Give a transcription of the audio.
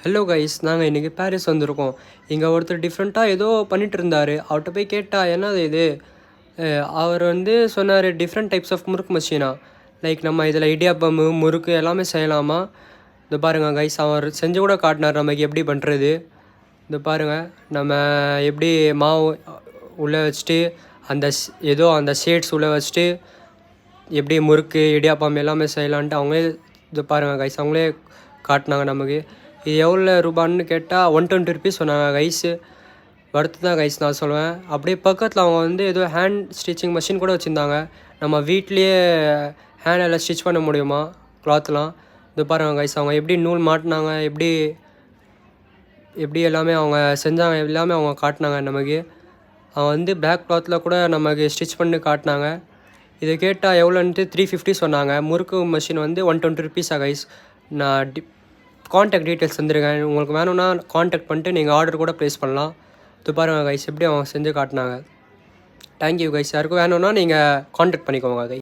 Hello guys, நாங்கள் இன்றைக்கி Paris வந்திருக்கோம். இங்கே ஒருத்தர் டிஃப்ரெண்ட்டாக ஏதோ பண்ணிகிட்டு இருந்தார். அவர்கிட்ட போய் கேட்டால் என்னது இது, அவர் சொன்னார் டிஃப்ரெண்ட் டைப்ஸ் ஆஃப் முறுக்கு மஷீனா, லைக் நம்ம இதில் இடியாப்பம் முறுக்கு எல்லாமே செய்யலாமா. இந்த பாருங்கள் கைஸ், அவர் செஞ்சு கூட காட்டினார் நமக்கு எப்படி பண்ணுறது. இந்த பாருங்கள், நம்ம எப்படி மாவு உள்ளே வச்சுட்டு அந்த ஷேட்ஸ் உள்ளே வச்சுட்டு எப்படி முறுக்கு இடியாப்பம் எல்லாமே செய்யலான்ட்டு அவங்களே இது பாருங்கள் கைஸ், அவங்களே காட்டினாங்க நமக்கு. இது எவ்வளோ ரூபான்னு கேட்டால் 120 ருபீஸ் சொன்னாங்க கைஸு. வருத்து தான் கைஸ் நான் சொல்லுவேன். அப்படியே பக்கத்தில் அவங்க ஏதோ ஹேண்ட் ஸ்டிச்சிங் மிஷின் கூட வச்சுருந்தாங்க. நம்ம வீட்லேயே ஹேண்டில் ஸ்டிச் பண்ண முடியுமா கிளாத்லாம். இது பாருங்கள் கைஸ், அவங்க எப்படி நூல் மாட்டினாங்க, எப்படி எல்லாமே அவங்க செஞ்சாங்க, எல்லாமே அவங்க காட்டினாங்க நமக்கு. அவங்க பிளாக் கிளாத்தில் கூட நமக்கு ஸ்டிச் பண்ணி காட்டினாங்க. இதை கேட்டால் எவ்வளோன்ட்டு 350 சொன்னாங்க. முறுக்கு மிஷின் 120 ருபீஸா கைஸ். நான் காண்டாக்ட் டீட்டெயில்ஸ் தந்துருக்கேன். உங்களுக்கு வேணும்னா காண்டாக்ட் பண்ணிட்டு நீங்கள் ஆர்டர் கூட ப்ளேஸ் பண்ணலாம். இது பாருங்கள் கைஸ், எப்படி அவங்க செஞ்சு காட்டினாங்க. Thank you guys. யாருக்கும் வேணும்னா நீங்கள் காண்டாக்ட் பண்ணிக்கோங்க கைஸ்.